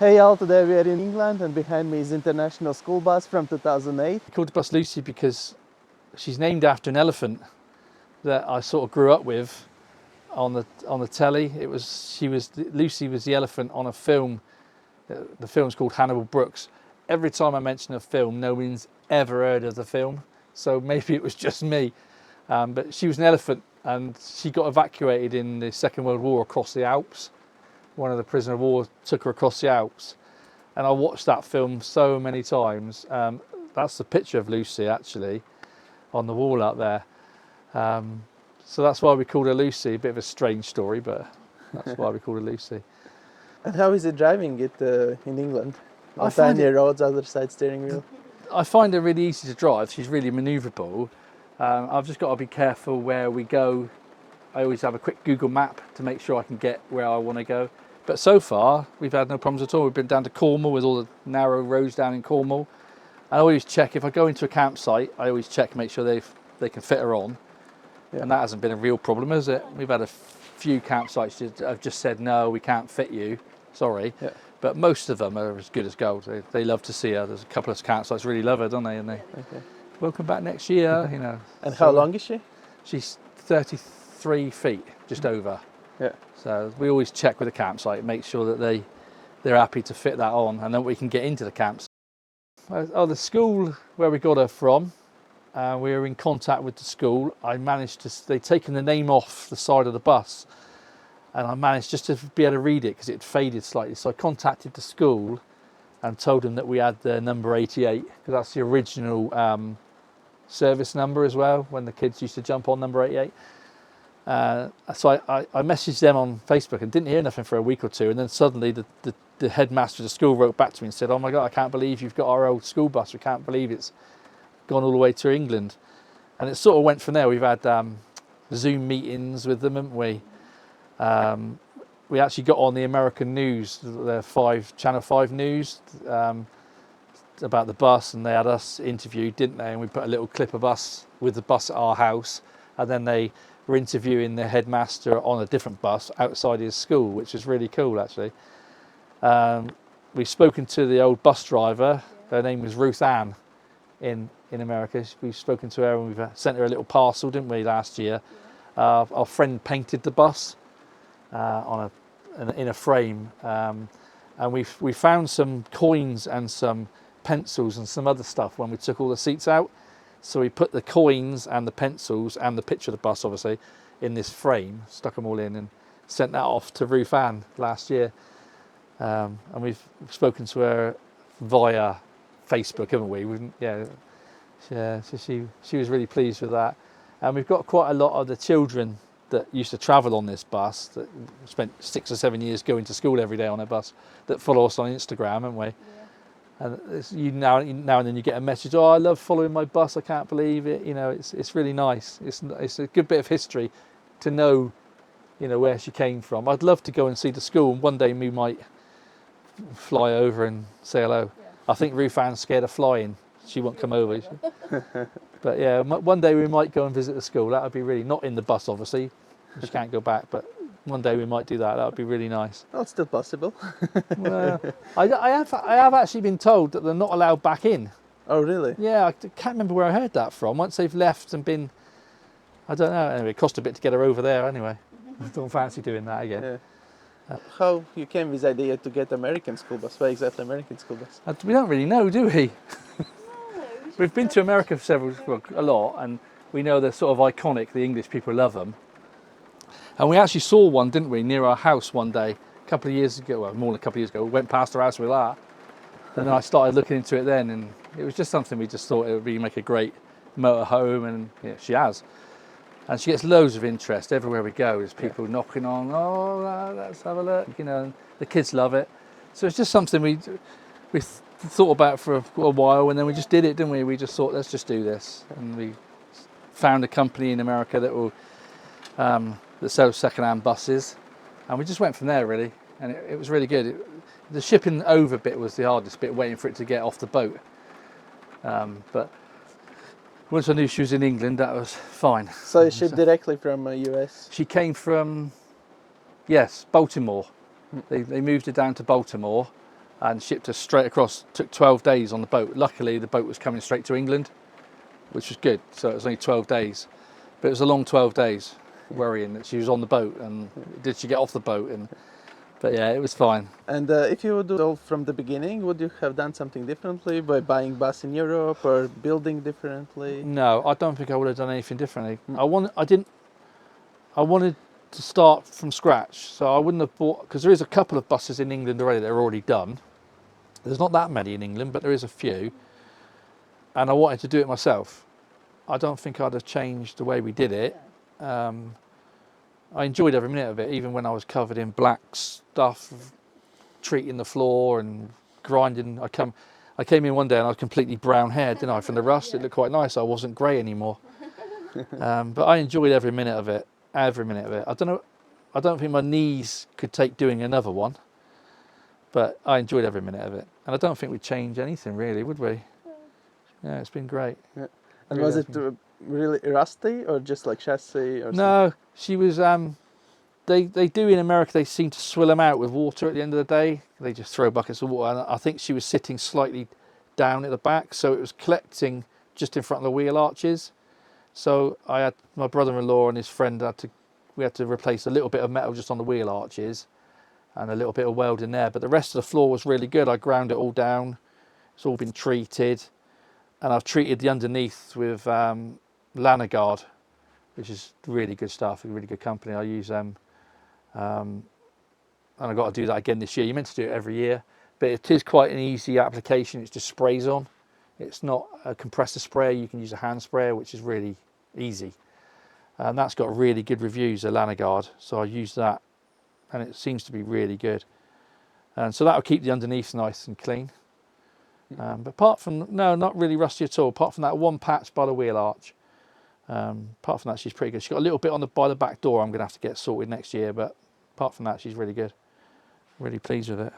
Hey all, today we are in England and behind me is international school bus from 2008. I called the bus Lucy because she's named after an elephant that I sort of grew up with on the telly. Lucy was the elephant on a film. The film's called Hannibal Brooks. Every time I mention a film, no one's ever heard of the film, so maybe it was just me. But she was an elephant, and she got evacuated in the Second World War across the Alps. One of the prisoner of war took her across the Alps, and I watched that film so many times. That's the picture of Lucy actually on the wall out there. So that's why we called her Lucy. A bit of a strange story, but that's why we called her Lucy. And how is it driving it in England? I On find tiny it- roads, other side steering wheel. I find her really easy to drive. She's really manoeuvrable. I've just got to be careful where we go. I always have a quick Google map to make sure I can get where I want to go. But so far, we've had no problems at all. We've been down to Cornwall with all the narrow roads down in Cornwall. I always check, if I go into a campsite, I always check, make sure they can fit her on. Yeah. And that hasn't been a real problem, has it? We've had a few campsites that have just said, no, we can't fit you, sorry. Yeah. But most of them are as good as gold. They love to see her. There's a couple of campsites really love her, don't they? And they, Okay. welcome back next year, you know. And So how long is she? She's 33 feet, just over. Yeah. So we always check with the campsite, make sure that they're happy to fit that on, and then we can get into the camps. Oh, the school where we got her from, we were in contact with the school. They'd taken the name off the side of the bus, and I managed just to be able to read it because it faded slightly. So I contacted the school and told them that we had the number 88, because that's the original service number as well, when the kids used to jump on number 88. So I messaged them on Facebook and didn't hear nothing for a week or two, and then suddenly the headmaster of the school wrote back to me and said, oh my God, I can't believe you've got our old school bus. We can't believe it's gone all the way to England. And it sort of went from there. We've had Zoom meetings with them, haven't we? We actually got on the American news, the Channel 5 news, about the bus, and they had us interviewed, didn't they? And we put a little clip of us with the bus at our house, and then they were interviewing the headmaster on a different bus outside his school, which is really cool actually. We've spoken to the old bus driver. Her name was Ruth Anne in America. We've spoken to her, and we've sent her a little parcel, didn't we, last year? Our friend painted the bus in a frame, and we found some coins and some pencils and some other stuff when we took all the seats out. So we put the coins and the pencils and the picture of the bus, obviously, in this frame, stuck them all in, and sent that off to Ruth Anne last year. And we've spoken to her via Facebook, haven't we? So she was really pleased with that. And we've got quite a lot of the children that used to travel on this bus, that spent 6 or 7 years going to school every day on a bus, that follow us on Instagram, haven't we? Yeah. And now and then you get a message, oh, I love following my bus, I can't believe it. You know, it's really nice. It's a good bit of history to know, you know, where she came from. I'd love to go and see the school, and one day we might fly over and say hello. Yeah. I think Ruth Anne's scared of flying. She won't come over. But yeah, one day we might go and visit the school. That would be really, not in the bus obviously, she can't go back, but one day we might do that. That would be really nice. Well, it's still possible. Well, I have actually been told that they're not allowed back in. Oh really? Yeah, I can't remember where I heard that from. Once they've left and been, I don't know. Anyway, it cost a bit to get her over there. Anyway, I don't fancy doing that again. Yeah. How you came with the idea to get American school bus? Why exactly American school bus? We don't really know, do we? We've been to America a lot, and we know they're sort of iconic. The English people love them. And we actually saw one, didn't we, near our house one day, a couple of years ago, well, more than a couple of years ago. We went past our house with that. And then I started looking into it then, and it was just something we just thought it would make a great motorhome, and yeah, she has. And she gets loads of interest everywhere we go. There's people knocking on, oh, let's have a look, you know, and the kids love it. So it's just something we thought about for a while, and then we just did it, didn't we? We just thought, let's just do this. And we found a company in America that will that sells second-hand buses, and we just went from there really, and it was really good. The shipping over bit was the hardest bit, waiting for it to get off the boat. But once I knew she was in England, that was fine. So you shipped directly from US? She came from, yes, Baltimore. They moved her down to Baltimore, and shipped us straight across. Took 12 days on the boat. Luckily, the boat was coming straight to England, which was good. So it was only 12 days, but it was a long 12 days worrying that she was on the boat and did she get off the boat. But yeah, it was fine. And if you would do it all from the beginning, would you have done something differently by buying bus in Europe or building differently? No, I don't think I would have done anything differently. I wanted to start from scratch, so I wouldn't have bought, because there is a couple of buses in England already that are already done. There's not that many in England, but there is a few, and I wanted to do it myself. I don't think I'd have changed the way we did it. I enjoyed every minute of it, even when I was covered in black stuff, treating the floor and grinding. I came in one day and I was completely brown haired, didn't I, from the rust. It looked quite nice. I wasn't grey anymore. But I enjoyed every minute of it. Every minute of it. I don't think my knees could take doing another one, but I enjoyed every minute of it. And I don't think we'd change anything really, would we? Yeah, it's been great. Yeah. And Really was has it been. really rusty or just like chassis or something? No, she was. They do in America. They seem to swill them out with water at the end of the day. They just throw buckets of water, and I think she was sitting slightly down at the back, so it was collecting just in front of the wheel arches. So I had my brother-in-law and his friend we had to replace a little bit of metal just on the wheel arches and a little bit of welding there. But the rest of the floor was really good. I ground it all down. It's all been treated, and I've treated the underneath with Lanagard, which is really good stuff. A really good company. I use them, and I've got to do that again this year. You're meant to do it every year, but it is quite an easy application. It just sprays on. It's not a compressor sprayer. You can use a hand sprayer, which is really easy. And that's got really good reviews, the Lanagard. So I use that, and it seems to be really good. And so that will keep the underneath nice and clean. But apart from, no, not really rusty at all. Apart from that one patch by the wheel arch. Apart from that, she's pretty good. She's got a little bit by the back door I'm going to have to get sorted next year. But apart from that, she's really good. Really pleased with it.